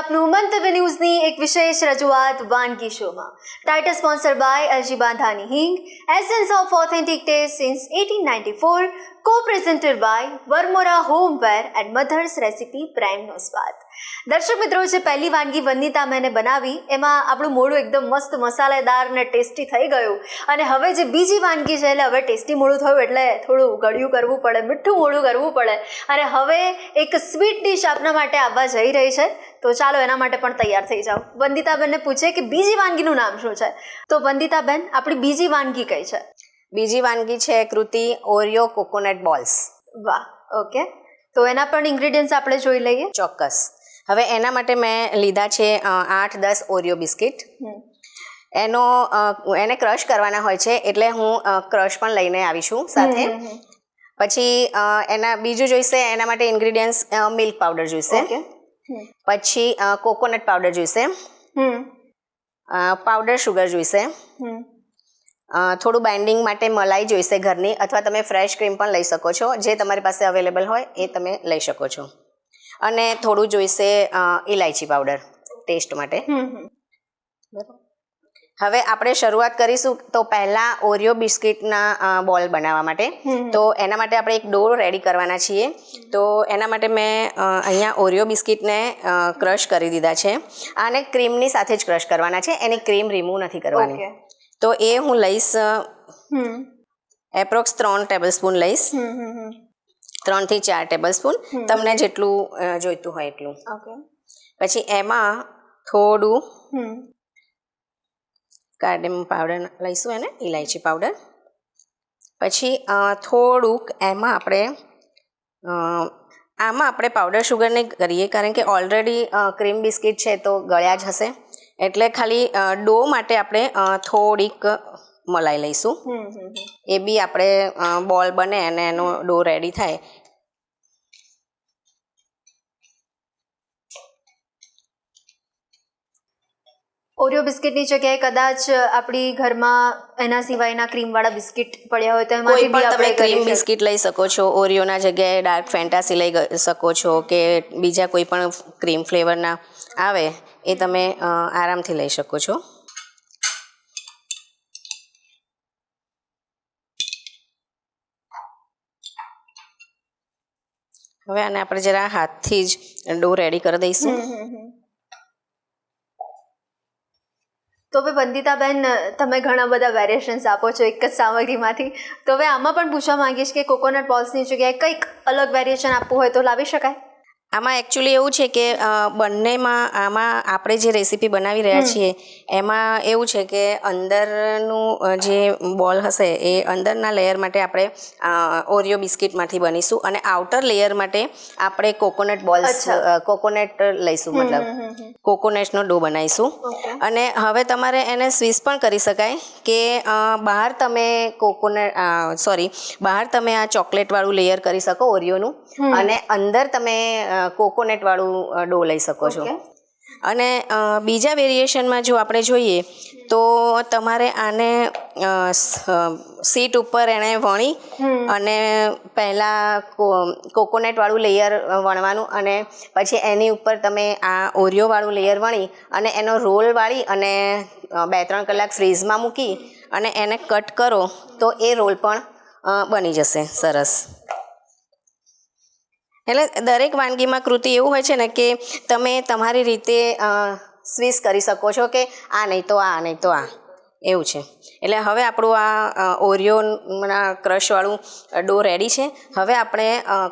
આપનું મંતવ્ય ન્યૂઝની એક વિશેષ રજૂઆત વાનગી શોમાં title sponsor by LG Bandhani hing essence of authentic taste since 1894 co-presented by Varmora homeware and mother's recipe પ્રાઇમનો સ્વાદ. દર્શક મિત્રો, જે પહેલી વાનગી વંદિતા મેને બનાવી એમાં આપણું મોઢું એકદમ મસ્ત મસાલેદાર ને ટેસ્ટી થઈ ગયું અને હવે જે બીજી વાનગી છે એટલે હવે ટેસ્ટી મોઢું થયું એટલે થોડું ગળ્યું કરવું પડે, મીઠું મોઢું કરવું પડે અને હવે એક સ્વીટ ડિશ આપના માટે આવવા જઈ રહી છે. તો ચાલો એના માટે પણ તૈયાર થઈ જાઓ. વંદિતાબેનને પૂછે કે બીજી વાનગીનું નામ શું છે. તો વંદિતાબેન, આપણી બીજી વાનગી કઈ છે? બીજી વાનગી છે કૃતિ ઓરિયો કોકોનટ બોલ્સ. વાહ, ઓકે. તો એના પણ ઇન્ગ્રેડિયન્ટ્સ આપણે જોઈ લઈએ. ચોક્કસ. હવે એના માટે મેં લીધા છે 8-10 ઓરિયો બિસ્કિટ. એને ક્રશ કરવાના હોય છે એટલે હું ક્રશ પણ લઈને આવીશું સાથે. પછી એના બીજું જોઈશે, એના માટે ઇન્ગ્રેડિયન્ટ્સ મિલ્ક પાવડર જોઈશે, પછી કોકોનટ પાવડર જોઈશે, પાવડર શુગર જોઈશે, થોડું બાઇન્ડિંગ માટે મલાઈ જોઈશે ઘરની, અથવા તમે ફ્રેશ ક્રીમ પણ લઈ શકો છો, જે તમારી પાસે અવેલેબલ હોય એ તમે લઈ શકો છો. અને થોડું જોઈશે ઇલાયચી પાવડર ટેસ્ટ માટે. હવે આપણે શરૂઆત કરીશું. તો પહેલાં ઓરિયો બિસ્કિટના બોલ બનાવવા માટે તો એના માટે આપણે એક ડો રેડી કરવાના છીએ. તો એના માટે મેં અહીંયા ઓરિયો બિસ્કિટને ક્રશ કરી દીધા છે. આને ક્રીમની સાથે જ ક્રશ કરવાના છે, એની ક્રીમ રિમૂવ નથી કરવાની. તો એ હું લઈશ એપ્રોક્સ 3 ટેબલ સ્પૂન લઈશ, 3 થી 4 ટેબલ સ્પૂન, તમને જેટલું જોઈતું હોય એટલું. પછી એમાં થોડું કાર્ડેમમ પાવડર લઈશું, એને ઇલાયચી પાવડર. પછી થોડુંક એમાં આપણે પાવડર શુગર નહીં કરીએ, કારણ કે ઓલરેડી ક્રીમ બિસ્કિટ છે તો ગળ્યા જ હશે. એટલે ખાલી ડો માટે આપણે થોડીક મલાઈ લઈશું. એ બી આપણે બોલ બને અને એનો ડો રેડી થાય. ઓરિયો બિસ્કિટની જગ્યાએ કદાચ આપણી ઘરમાં એના સિવાયના ક્રીમવાળા બિસ્કિટ પડ્યા હોય તો એમાંથી પણ તમે ક્રીમ બિસ્કિટ લઈ શકો છો. ઓરિયોના જગ્યાએ ડાર્ક ફેન્ટાસી લઈ શકો છો, કે બીજા કોઈ પણ ક્રીમ ફ્લેવરના આવે એ તમે આરામથી લઈ શકો છો. હવે આને આપણે જરા હાથથી જ ડો રેડી કરી દઈશું. તો હવે વંદિતાબેન, તમે ઘણા બધા વેરિએશન્સ આપો છો એક જ સામગ્રીમાંથી. તો હવે આમાં પણ પૂછવા માંગીશ કે કોકોનટ બોલ્સની જગ્યાએ કંઈક અલગ વેરિએશન આપવું હોય તો લાવી શકાય? આમાં એકચ્યુઅલી એવું છે કે બંનેમાં આમાં આપણે જે રેસીપી બનાવી રહ્યા છીએ એમાં એવું છે કે અંદરનું જે બોલ હશે એ અંદરના લેયર માટે આપણે ઓરિયો બિસ્કિટમાંથી બનીશું, અને આઉટર લેયર માટે આપણે કોકોનટ બોલ્સ કોકોનટ લઈશું, મતલબ કોકોનટનો ડો બનાવીશું. અને હવે તમારે એને સ્વિસ પણ કરી શકાય કે બહાર તમે બહાર તમે આ ચોકલેટવાળું લેયર કરી શકો ઓરિયોનું, અને અંદર તમે કોકોનટ વાળું ડો લઈ શકો છો. અને બીજા વેરિએશનમાં જો આપણે જોઈએ તો તમારે આને સીટ ઉપર એને વણી અને પહેલાં કોકોનટ વાળું લેયર વણવાનું, અને પછી એની ઉપર તમે આ ઓરિયો વાળું લેયર વણી અને એનો રોલ વાળી અને 2-3 કલાક ફ્રીઝમાં મૂકી અને એને કટ કરો તો એ રોલ પણ બની જશે સરસ. એટલે દરેક વાનગીમાં કૃતિ એવું હોય છે ને કે તમે તમારી રીતે સ્વિચ કરી શકો છો, કે આ નહીં તો આ, નહીં તો આ, એવું છે. એટલે હવે આપણું આ ઓરિયોના ક્રશવાળું ડો રેડી છે. હવે આપણે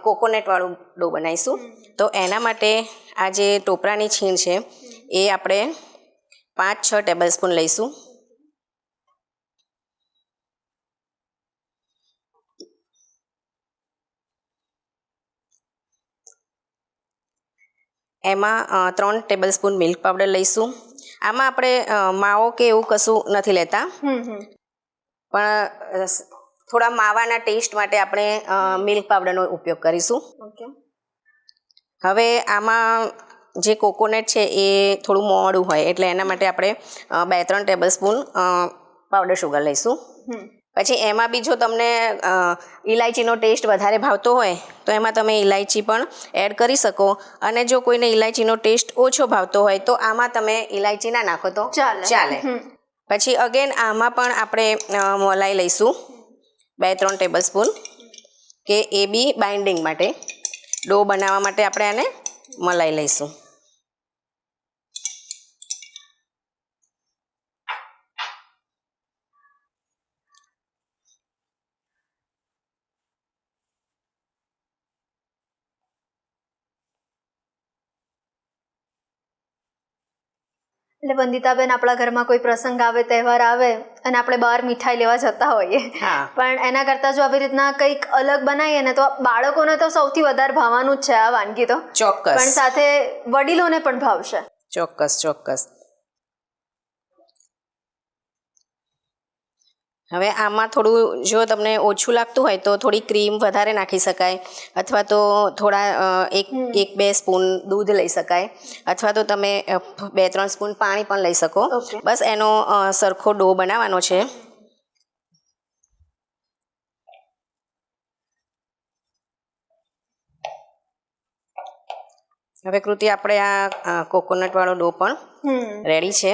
કોકોનટવાળું ડો બનાવીશું. તો એના માટે આ જે ટોપરાની છીણ છે એ આપણે 5-6 ટેબલ સ્પૂન લઈશું. એમાં 3 ટેબલ સ્પૂન મિલ્ક પાવડર લઈશું. આમાં આપણે માવો કે એવું કશું નથી લેતા, પણ થોડા માવાના ટેસ્ટ માટે આપણે મિલ્ક પાવડરનો ઉપયોગ કરીશું. હવે આમાં જે કોકોનટ છે એ થોડું મોડું હોય એટલે એના માટે આપણે 2-3 ટેબલ સ્પૂન પાવડર શુગર લઈશું. પછી એમાં બી જો તમને ઇલાયચીનો ટેસ્ટ વધારે ભાવતો હોય તો એમાં તમે ઇલાયચી પણ એડ કરી શકો, અને જો કોઈને ઇલાયચીનો ટેસ્ટ ઓછો ભાવતો હોય તો આમાં તમે ઇલાયચી ના નાખો તો ચાલે. પછી અગેન આમાં પણ આપણે મલાઈ લઈશું 2-3 ટેબલ સ્પૂન, કે એ બી બાઇન્ડિંગ માટે, ડો બનાવવા માટે આપણે આને મલાઈ લઈશું. એટલે વંદિતાબેન, આપણા ઘરમાં કોઈ પ્રસંગ આવે, તહેવાર આવે અને આપણે બહાર મીઠાઈ લેવા જતા હોઈએ, પણ એના કરતાં જો આવી રીતના કંઈક અલગ બનાવીએ ને તો બાળકોને તો સૌથી વધારે ભાવવાનું જ છે આ વાનગી તો. ચોક્કસ. પણ સાથે વડીલોને પણ ભાવશે. ચોક્કસ. હવે આમાં થોડું જો તમને ઓછું લાગતું હોય તો થોડી ક્રીમ વધારે નાખી શકાય, અથવા તો થોડા 1-2 સ્પૂન દૂધ લઈ શકાય, અથવા તો તમે 2-3 સ્પૂન પાણી પણ લઈ શકો. બસ એનો સરખો ડો બનાવવાનો છે. હવે કૃતિ, આપણે આ કોકોનટ વાળો ડો પણ રેડી છે.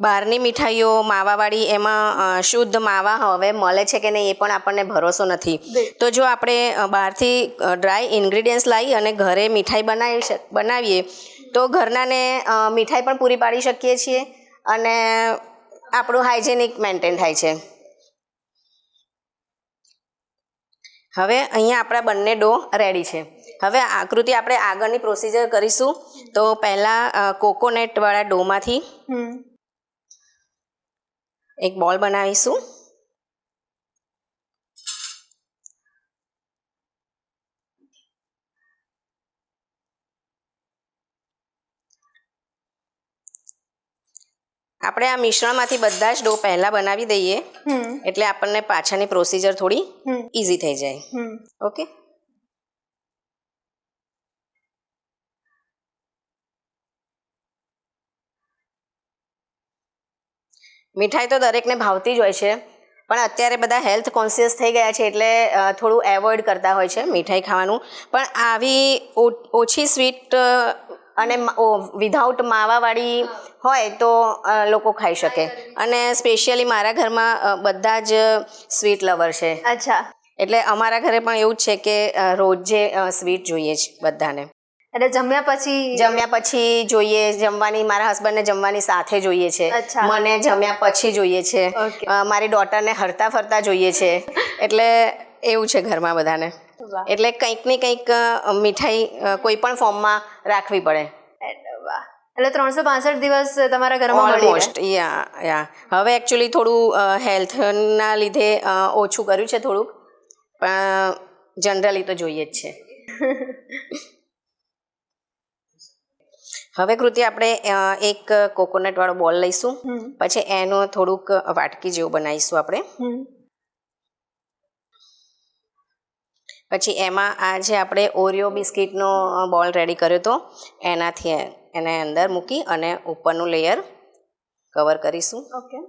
બહારની મીઠાઈઓ માવાવાળી, એમાં શુદ્ધ માવા હવે મળે છે કે નહીં એ પણ આપણને ભરોસો નથી. તો જો આપણે બહારથી ડ્રાય ઇન્ગ્રીડિયન્ટ્સ લાવી અને ઘરે મીઠાઈ બનાવીએ તો ઘરનાને મીઠાઈ પણ પૂરી પાડી શકીએ છીએ અને આપણું હાઇજેનિક મેન્ટેન થાય છે. હવે અહીંયા આપણા બંને ડો રેડી છે. હવે આકૃતિ આપણે આગળની પ્રોસિજર કરીશું. તો પહેલાં કોકોનટવાળા ડોમાંથી એક બોલ બનાવીશું. આપણે આ મિશ્રણમાંથી બધા જ ડો પહેલા બનાવી દઈએ એટલે આપણને પાછળની પ્રોસિજર થોડી ઈઝી થઈ જાય. ઓકે. મીઠાઈ તો દરેકને ભાવતી જ હોય છે, પણ અત્યારે બધા હેલ્થ કોન્શિયસ થઈ ગયા છે એટલે થોડું એવોઇડ કરતા હોય છે મીઠાઈ ખાવાનું. પણ આવી ઓછી સ્વીટ અને વિધાઉટ માવાવાળી હોય તો લોકો ખાઈ શકે. અને સ્પેશિયલી મારા ઘરમાં બધા જ સ્વીટ લવર છે. અચ્છા. એટલે અમારા ઘરે પણ એવું જ છે કે રોજે સ્વીટ જોઈએ છે બધાને. એટલે જમ્યા પછી જોઈએ, જમવાની, મારા હસબન્ડને જમવાની સાથે જોઈએ છે, મને જમ્યા પછી જોઈએ છે, મારી ડોટરને હરતા ફરતા જોઈએ છે. એટલે એવું છે ઘરમાં બધાને. એટલે કંઈક ને કંઈક મીઠાઈ કોઈ પણ ફોર્મમાં રાખવી પડે. એટલે 365 દિવસ તમારા ઘરમાં ઓલમોસ્ટ. યા હવે એકચ્યુઅલી થોડું હેલ્થના લીધે ઓછું કર્યું છે થોડુંક, પણ જનરલી તો જોઈએ જ છે. હવે કૃતિ, આપણે એક કોકોનટ વાળો બોલ લઈશું, પછી એનું થોડુંક વાટકી જેવું બનાવીશું આપણે. પછી એમાં આ જે આપણે ઓરિયો બિસ્કિટનો બોલ રેડી કર્યો હતો એનાથી એને અંદર મૂકી અને ઉપરનું લેયર કવર કરીશું. ઓકે.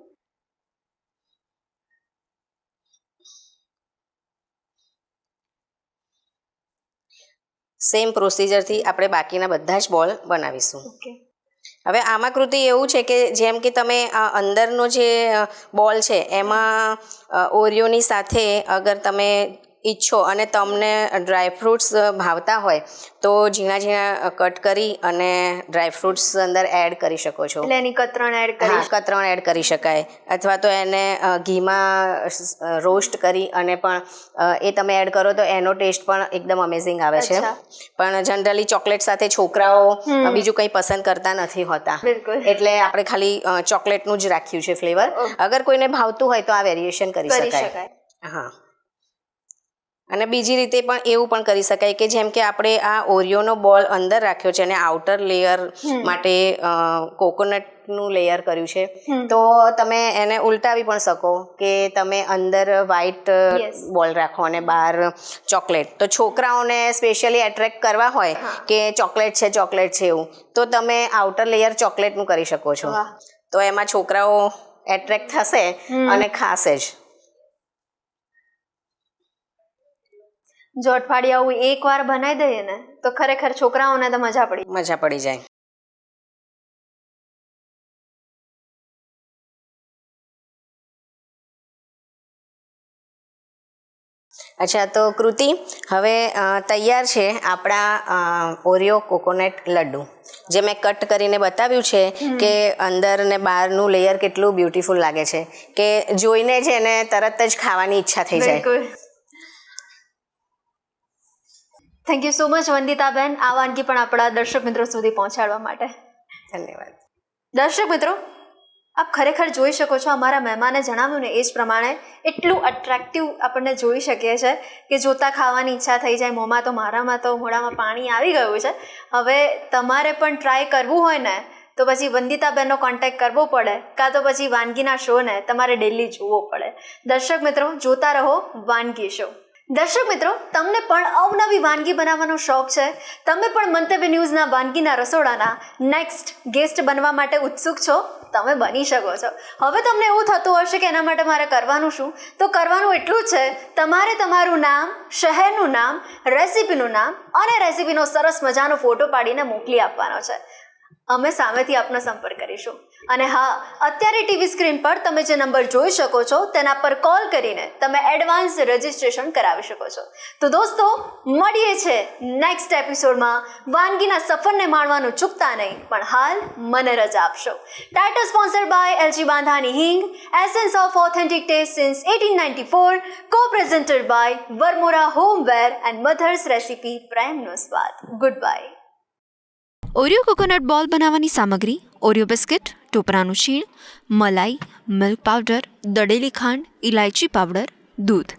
સેમ પ્રોસિજરથી આપણે બાકીના બધા જ બોલ બનાવીશું. હવે આમાં કૃતિ એવું છે કે જેમ કે તમે અંદરનો જે બોલ છે એમાં ઓરિયોની સાથે અગર તમે ઈચ્છો અને તમને ડ્રાયફ્રૂટ્સ ભાવતા હોય તો ઝીણા ઝીણા કટ કરી અને ડ્રાયફ્રૂટ્સ અંદર એડ કરી શકો છો. એટલે એની કતરણ એડ કરી શકાય, અથવા તો એને ઘીમાં રોસ્ટ કરી અને પણ એ તમે એડ કરો તો એનો ટેસ્ટ પણ એકદમ અમેઝિંગ આવે છે. પણ જનરલી ચોકલેટ સાથે છોકરાઓ બીજું કંઈ પસંદ કરતા નથી હોતા, એટલે આપણે ખાલી ચોકલેટનું જ રાખ્યું છે ફ્લેવર. અગર કોઈને ભાવતું હોય તો આ વેરિએશન કરી શકાય. હા. અને બીજી રીતે પણ એવું પણ કરી શકાય કે જેમ કે આપણે આ ઓરિયોનો બોલ અંદર રાખ્યો છે અને આઉટર લેયર માટે કોકોનટનું લેયર કર્યું છે, તો તમે એને ઉલટાવી પણ શકો કે તમે અંદર વ્હાઈટ બોલ રાખો અને બહાર ચોકલેટ. તો છોકરાઓને સ્પેશિયલી એટ્રેક્ટ કરવા હોય કે ચોકલેટ છે એવું, તો તમે આઉટર લેયર ચોકલેટનું કરી શકો છો. તો એમાં છોકરાઓ એટ્રેક્ટ થશે અને ખાશે જ. જો અઠવાડિયે આવું એકવાર બનાવી દઈએ ને તો ખરેખર છોકરાઓને તો મજા પડી જાય. અચ્છા, તો કૃતિ, હવે તૈયાર છે આપણા ઓરિયો કોકોનટ લડ્ડુ, જે મેં કટ કરીને બતાવ્યું છે કે અંદર ને બહારનું લેયર કેટલું બ્યુટીફુલ લાગે છે કે જોઈને જ એને તરત જ ખાવાની ઈચ્છા થઈ જાય. થેન્ક યુ સો મચ વંદિતાબેન, આ વાનગી પણ આપણા દર્શક મિત્રો સુધી પહોંચાડવા માટે. ધન્યવાદ. દર્શક મિત્રો, આપ ખરેખર જોઈ શકો છો, અમારા મહેમાને જણાવ્યું ને એ જ પ્રમાણે એટલું અટ્રેક્ટિવ આપણને જોઈ શકીએ છીએ કે જોતા ખાવાની ઈચ્છા થઈ જાય મોંમાં. તો મારામાં તો મોઢામાં પાણી આવી ગયું છે. હવે તમારે પણ ટ્રાય કરવું હોય ને તો પછી વંદિતાબેનનો કોન્ટેક્ટ કરવો પડે, કાં તો પછી વાનગીના શોને તમારે ડેલી જોવો પડે. દર્શક મિત્રો, જોતા રહો વાનગી શો. દર્શક મિત્રો, તમને પણ અવનવી વાનગી બનાવવાનો શોખ છે? તમે પણ મંતવ્ય ન્યૂઝના વાનગીના રસોડાના નેક્સ્ટ ગેસ્ટ બનવા માટે ઉત્સુક છો? તમે બની શકો છો. હવે તમને એવું થતું હશે કે એના માટે મારે કરવાનું શું? તો કરવાનું એટલું જ છે, તમારે તમારું નામ, શહેરનું નામ, રેસિપીનું નામ અને રેસિપીનો સરસ મજાનો ફોટો પાડીને મોકલી આપવાનો છે. અમે સામેથી આપનો સંપર્ક કરીશું. અને હા, અત્યારે ટીવી સ્ક્રીન પર તમે જે નંબર જોઈ શકો છો તેના પર કોલ કરીને તમે એડવાન્સ રજિસ્ટ્રેશન કરાવી શકો છો. તો દોસ્તો, મળીએ છે નેક્સ્ટ એપિસોડમાં. વાનગીના સફરને માણવાનું ચૂકતા નહીં, પણ હાલ મને રજા આપશો. Title sponsored by LG Bandhani hing, essence of authentic taste since 1894, co-presented by Varmora homeware and mother's recipe, પ્રેમનો સ્વાદ. Good bye. ઓરિયો કોકોનટ બોલ બનાવવાની સામગ્રી: ઓરિયો બિસ્કિટ, ટોપરાનું છીણ, મલાઈ, મિલ્ક પાવડર, દળેલી ખાંડ, ઇલાયચી પાવડર, દૂધ.